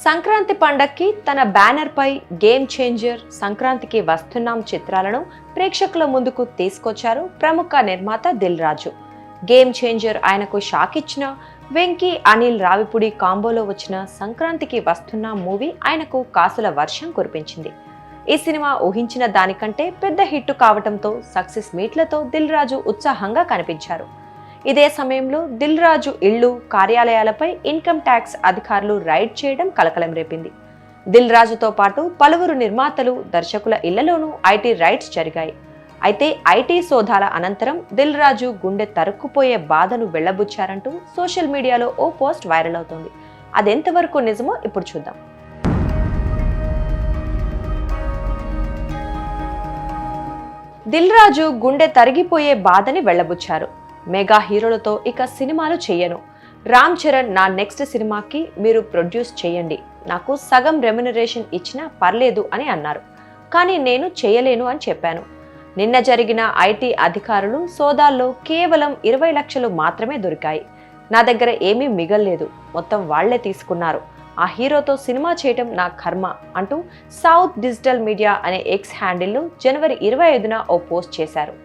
సంక్రాంతి పండక్కి తన బ్యానర్ పై game changer సంక్రాంతికి వస్తున్నాం చిత్రాలను ప్రేక్షకుల ముందుకు తీసుకొచ్చారు ప్రముఖ నిర్మాత దిల్ రాజు. గేమ్ చేంజర్ ఆయనకు షాక్ ఇచ్చిన వెంకీ అనిల్ రావిపూడి కాంబోలో వచ్చిన సంక్రాంతికి వస్తున్నాం మూవీ ఆయనకు కాసుల వర్షం కురిపించింది. ఈ సినిమా ఊహించిన దానికంటే పెద్ద హిట్ కావడంతో సక్సెస్ మీట్లతో దిల్ రాజు ఉత్సాహంగా కనిపించారు. ఇదే సమయంలో దిల్ రాజు ఇళ్లు, కార్యాలయాలపై ఇన్కమ్ ట్యాక్స్ అధికారులు రైడ్ చేయడం కలకలం రేపింది. దిల్ రాజుతో పాటు పలువురు నిర్మాతలు, దర్శకుల ఇళ్లలోనూ ఐటీ రైడ్స్ జరిగాయి. అయితే ఐటీ సోదాల అనంతరం దిల్ రాజు గుండె తరుక్కుపోయే బాధను వెళ్లబుచ్చారంటూ సోషల్ మీడియాలో ఓ పోస్ట్ వైరల్ అవుతోంది. అదెంతవరకు నిజమో ఇప్పుడు చూద్దాం. దిల్ రాజు గుండె తరిగిపోయే బాధని వెళ్లబుచ్చారు. మెగా హీరోలతో ఇక సినిమాలు చెయ్యను. రామ్ చరణ్ నా నెక్స్ట్ సినిమాకి మీరు ప్రొడ్యూస్ చేయండి, నాకు సగం రెమ్యునరేషన్ ఇచ్చినా పర్లేదు అని అన్నారు. కానీ నేను చేయలేను అని చెప్పాను. నిన్న జరిగిన ఐటీ అధికారులు సోదాల్లో కేవలం 20 లక్షలు మాత్రమే దొరికాయి. నా దగ్గర ఏమీ మిగల్లేదు, మొత్తం వాళ్లే తీసుకున్నారు. ఆ హీరోతో సినిమా చేయటం నా కర్మ అంటూ సౌత్ డిజిటల్ మీడియా అనే ఎక్స్ హ్యాండిల్ను జనవరి 25న ఓ పోస్ట్ చేశారు.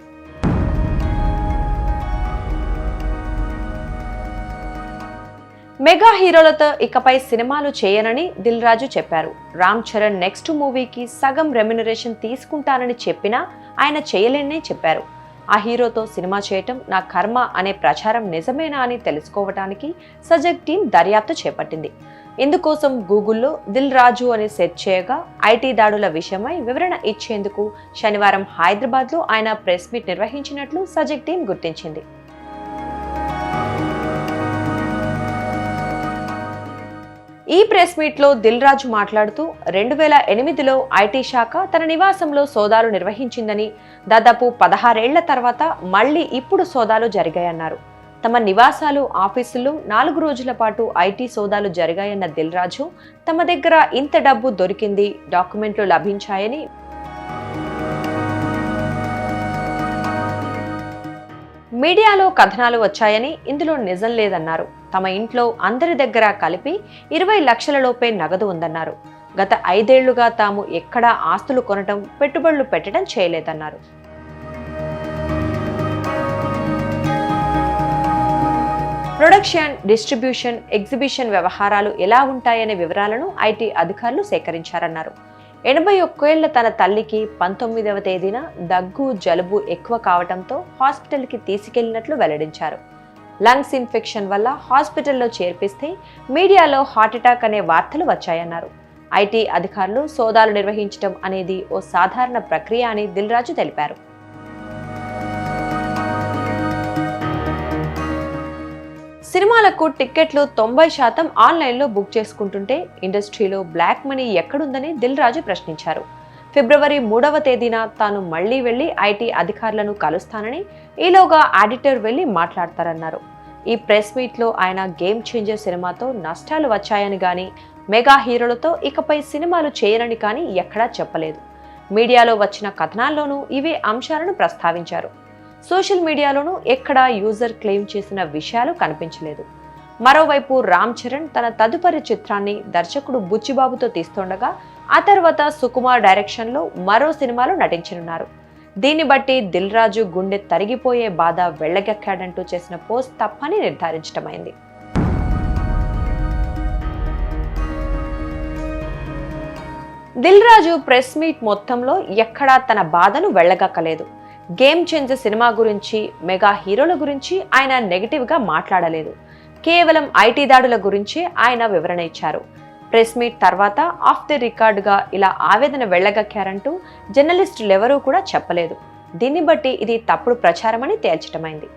మెగా హీరోలతో ఇకపై సినిమాలు చేయనని దిల్ రాజు చెప్పారు. రామ్ చరణ్ నెక్స్ట్ మూవీకి సగం రెమ్యునరేషన్ తీసుకుంటానని చెప్పినా ఆయన చేయలేనని చెప్పారు. ఆ హీరోతో సినిమా చేయటం నా కర్మ అనే ప్రచారం నిజమేనా అని తెలుసుకోవటానికి సజగ్ టీం దర్యాప్తు చేపట్టింది. ఇందుకోసం గూగుల్లో దిల్ రాజు అని సెర్చ్ చేయగా ఐటీ దాడుల విషయమై వివరణ ఇచ్చేందుకు శనివారం హైదరాబాద్లో ఆయన ప్రెస్ మీట్ నిర్వహించినట్లు సజగ్ టీం గుర్తించింది. ఈ ప్రెస్ మీట్లో దిల్ రాజు మాట్లాడుతూ 2008లో ఐటీ శాఖ తన నివాసంలో సోదాలు నిర్వహించిందని, దాదాపు 16 ఏళ్ల తర్వాత మళ్లీ ఇప్పుడు సోదాలు జరిగాయన్నారు. తమ నివాసాలు, ఆఫీసుల్లో 4 రోజుల పాటు ఐటీ సోదాలు జరిగాయన్న దిల్ రాజు తమ దగ్గర ఇంత డబ్బు దొరికింది, డాక్యుమెంట్లు లభించాయని, మీడియాలో కథనాలు వచ్చాయని, ఇందులో నిజం లేదన్నారు. తమ ఇంట్లో అందరి దగ్గర కలిపి 20 లక్షల లోపే నగదు ఉందన్నారు. గత 5 ఏళ్లుగా తాము ఎక్కడా ఆస్తులు కొనటం, పెట్టుబడులు పెట్టడం చేయలేదన్నారు. ప్రొడక్షన్, డిస్ట్రిబ్యూషన్, ఎగ్జిబిషన్ వ్యవహారాలు ఎలా ఉంటాయనే వివరాలను ఐటీ అధికారులు సేకరించారన్నారు. 81 ఏళ్ల తన తల్లికి 19వ తేదీన దగ్గు, జలుబు ఎక్కువ కావడంతో హాస్పిటల్కి తీసుకెళ్లినట్లు వెల్లడించారు. లంగ్స్ ఇన్ఫెక్షన్ వల్ల హాస్పిటల్లో చేర్పిస్తే మీడియాలో హార్ట్అటాక్ అనే వార్తలు వచ్చాయన్నారు. ఐటీ అధికారులు సోదాలు నిర్వహించడం అనేది ఓ సాధారణ ప్రక్రియ అని దిల్ రాజు తెలిపారు. సినిమాలకు టిక్కెట్లు 90% ఆన్లైన్లో బుక్ చేసుకుంటుంటే ఇండస్ట్రీలో బ్లాక్ మనీ ఎక్కడుందని దిల్ రాజు ప్రశ్నించారు. ఫిబ్రవరి 3వ తేదీన తాను మళ్లీ వెళ్లి ఐటీ అధికారులను కలుస్తానని, ఈలోగా ఆడిటర్ వెళ్లి మాట్లాడతారన్నారు. ఈ ప్రెస్ మీట్లో ఆయన గేమ్ చేంజర్ సినిమాతో నష్టాలు వచ్చాయని గాని, మెగా హీరోలతో ఇకపై సినిమాలు చేయనని కానీ ఎక్కడా చెప్పలేదు. మీడియాలో వచ్చిన కథనాల్లోనూ ఇవే అంశాలను ప్రస్తావించారు. సోషల్ మీడియాలోనూ ఎక్కడా యూజర్ క్లెయిమ్ చేసిన విషయాలు కనిపించలేదు. మరోవైపు రామ్ చరణ్ తన తదుపరి చిత్రాన్ని దర్శకుడు బుచ్చిబాబుతో తీస్తుండగా, ఆ తర్వాత సుకుమార్ డైరెక్షన్లో మరో సినిమాలో నటించనున్నారు. దీన్ని బట్టి దిల్ రాజు గుండె తరిగిపోయే బాధ వెళ్లగక్కాడంటూ చేసిన పోస్ట్ తప్పని నిర్ధారించటమైంది. దిల్ రాజు ప్రెస్ మీట్ మొత్తంలో ఎక్కడా తన బాధను వెళ్లగక్కలేదు. గేమ్ చేంజర్ సినిమా గురించి, మెగా హీరోల గురించి ఆయన నెగిటివ్ గా మాట్లాడలేదు. కేవలం ఐటీ దాడుల గురించే ఆయన వివరణ ఇచ్చారు. ప్రెస్ మీట్ తర్వాత ఆఫ్ ది రికార్డ్ గా ఇలా ఆవేదన వెళ్లగక్కారంటూ జర్నలిస్టులెవరూ కూడా చెప్పలేదు. దీన్ని బట్టి ఇది తప్పుడు ప్రచారమని తేల్చటమైంది.